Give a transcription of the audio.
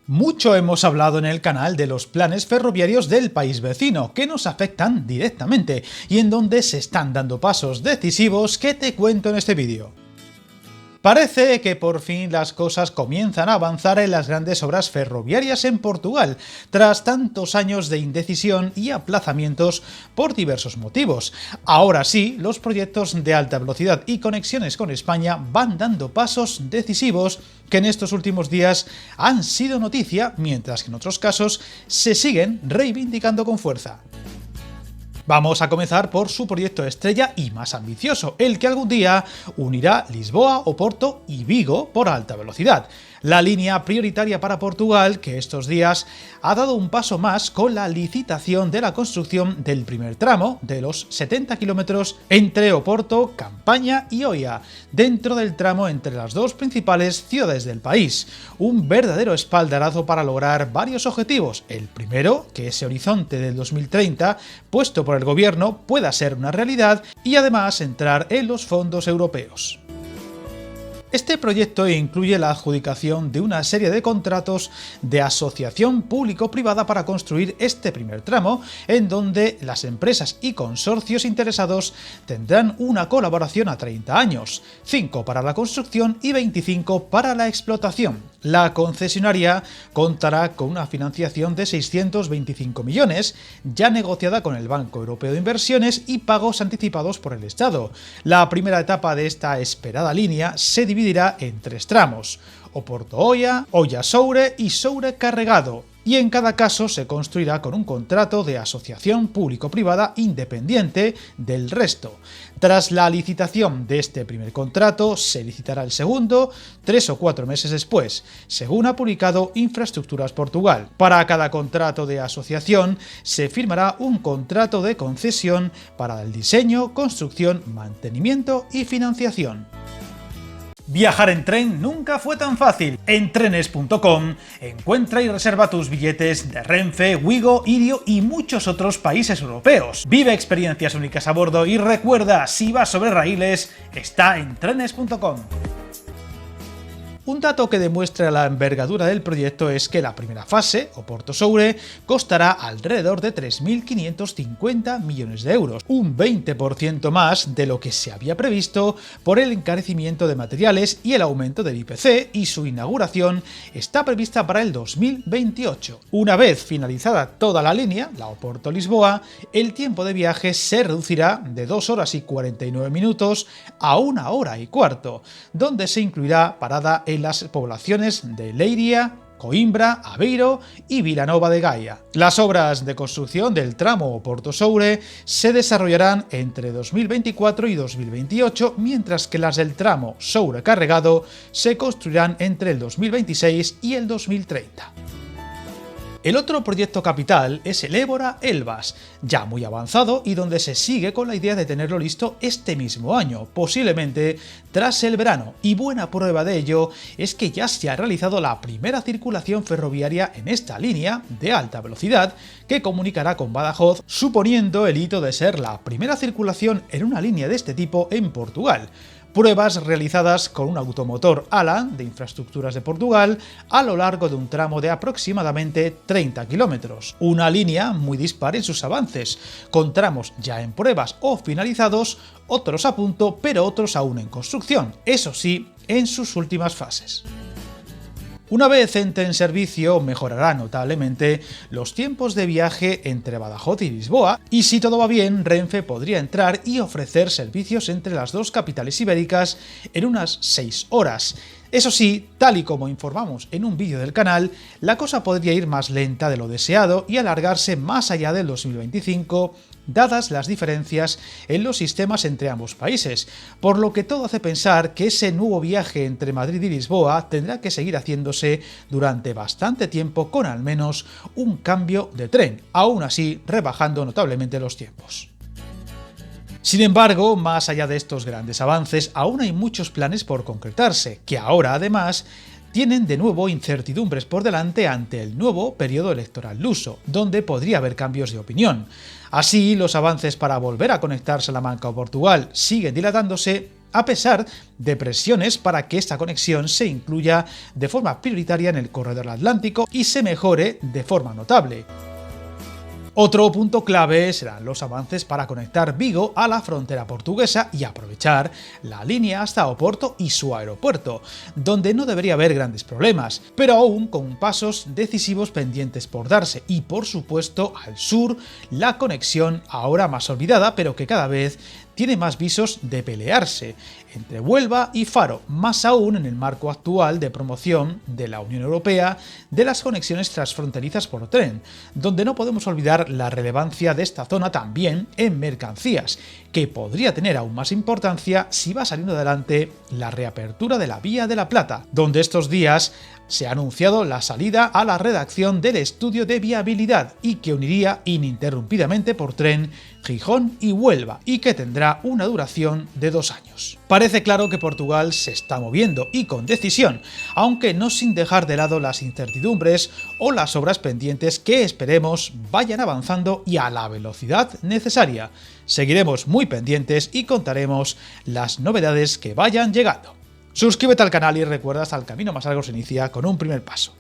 Mucho hemos hablado en el canal de los planes ferroviarios del país vecino, que nos afectan directamente y en donde se están dando pasos decisivos que te cuento en este vídeo. Parece que por fin las cosas comienzan a avanzar en las grandes obras ferroviarias en Portugal, tras tantos años de indecisión y aplazamientos por diversos motivos. Ahora sí, los proyectos de alta velocidad y conexiones con España van dando pasos decisivos que en estos últimos días han sido noticia, mientras que en otros casos se siguen reivindicando con fuerza. Vamos a comenzar por su proyecto estrella y más ambicioso, el que algún día unirá Lisboa, Oporto y Vigo por alta velocidad. La línea prioritaria para Portugal, que estos días ha dado un paso más con la licitación de la construcción del primer tramo de los 70 kilómetros entre Oporto, Campaña y Oia, dentro del tramo entre las dos principales ciudades del país. Un verdadero espaldarazo para lograr varios objetivos. El primero, que ese horizonte del 2030, puesto por el gobierno, pueda ser una realidad y además entrar en los fondos europeos. Este proyecto incluye la adjudicación de una serie de contratos de asociación público-privada para construir este primer tramo, en donde las empresas y consorcios interesados tendrán una colaboración a 30 años, 5 para la construcción y 25 para la explotación. La concesionaria contará con una financiación de 625 millones, ya negociada con el Banco Europeo de Inversiones y pagos anticipados por el Estado. La primera etapa de esta esperada línea se dividirá en 3 tramos: Oporto-Oia, Oia-Soure y Soure-Carregado, y en cada caso se construirá con un contrato de asociación público-privada independiente del resto. Tras la licitación de este primer contrato, se licitará el segundo 3 o 4 meses después, según ha publicado Infraestructuras Portugal. Para cada contrato de asociación se firmará un contrato de concesión para el diseño, construcción, mantenimiento y financiación. Viajar en tren nunca fue tan fácil. En trenes.com encuentra y reserva tus billetes de Renfe, Wigo, Irio y muchos otros países europeos. Vive experiencias únicas a bordo y recuerda, si vas sobre raíles, está en trenes.com. Un dato que demuestra la envergadura del proyecto es que la primera fase, Oporto-Soure, costará alrededor de 3.550 millones de euros, un 20% más de lo que se había previsto por el encarecimiento de materiales y el aumento del IPC, y su inauguración está prevista para el 2028. Una vez finalizada toda la línea, la Oporto-Lisboa, el tiempo de viaje se reducirá de 2 horas y 49 minutos a 1 hora y cuarto, donde se incluirá parada en las poblaciones de Leiria, Coimbra, Aveiro y Vilanova de Gaia. Las obras de construcción del tramo Oporto-Soure se desarrollarán entre 2024 y 2028, mientras que las del tramo Soure-Carregado se construirán entre el 2026 y el 2030. El otro proyecto capital es el Évora-Elvas, ya muy avanzado y donde se sigue con la idea de tenerlo listo este mismo año, posiblemente tras el verano, y buena prueba de ello es que ya se ha realizado la primera circulación ferroviaria en esta línea de alta velocidad que comunicará con Badajoz, suponiendo el hito de ser la primera circulación en una línea de este tipo en Portugal. Pruebas realizadas con un automotor Alan de Infraestructuras de Portugal a lo largo de un tramo de aproximadamente 30 kilómetros. Una línea muy dispar en sus avances, con tramos ya en pruebas o finalizados, otros a punto, pero otros aún en construcción, eso sí, en sus últimas fases. Una vez entre en servicio, mejorará notablemente los tiempos de viaje entre Badajoz y Lisboa, y si todo va bien, Renfe podría entrar y ofrecer servicios entre las dos capitales ibéricas en unas 6 horas. Eso sí, tal y como informamos en un vídeo del canal, la cosa podría ir más lenta de lo deseado y alargarse más allá del 2025, dadas las diferencias en los sistemas entre ambos países, por lo que todo hace pensar que ese nuevo viaje entre Madrid y Lisboa tendrá que seguir haciéndose durante bastante tiempo con al menos un cambio de tren, aún así rebajando notablemente los tiempos. Sin embargo, más allá de estos grandes avances, aún hay muchos planes por concretarse, que ahora además tienen de nuevo incertidumbres por delante ante el nuevo periodo electoral luso, donde podría haber cambios de opinión. Así, los avances para volver a conectar Salamanca o Portugal siguen dilatándose, a pesar de presiones para que esta conexión se incluya de forma prioritaria en el corredor atlántico y se mejore de forma notable. Otro punto clave serán los avances para conectar Vigo a la frontera portuguesa y aprovechar la línea hasta Oporto y su aeropuerto, donde no debería haber grandes problemas, pero aún con pasos decisivos pendientes por darse y, por supuesto, al sur, la conexión ahora más olvidada, pero que cada vez tiene más visos de pelearse, entre Huelva y Faro, más aún en el marco actual de promoción de la Unión Europea de las conexiones transfronterizas por tren, donde no podemos olvidar la relevancia de esta zona también en mercancías, que podría tener aún más importancia si va saliendo adelante la reapertura de la Vía de la Plata, donde estos días se ha anunciado la salida a la redacción del estudio de viabilidad y que uniría ininterrumpidamente por tren Gijón y Huelva y que tendrá una duración de 2 años. Parece claro que Portugal se está moviendo y con decisión, aunque no sin dejar de lado las incertidumbres o las obras pendientes que esperemos vayan avanzando y a la velocidad necesaria. Seguiremos muy pendientes y contaremos las novedades que vayan llegando. Suscríbete al canal y recuerda, hasta el camino más largo se inicia con un primer paso.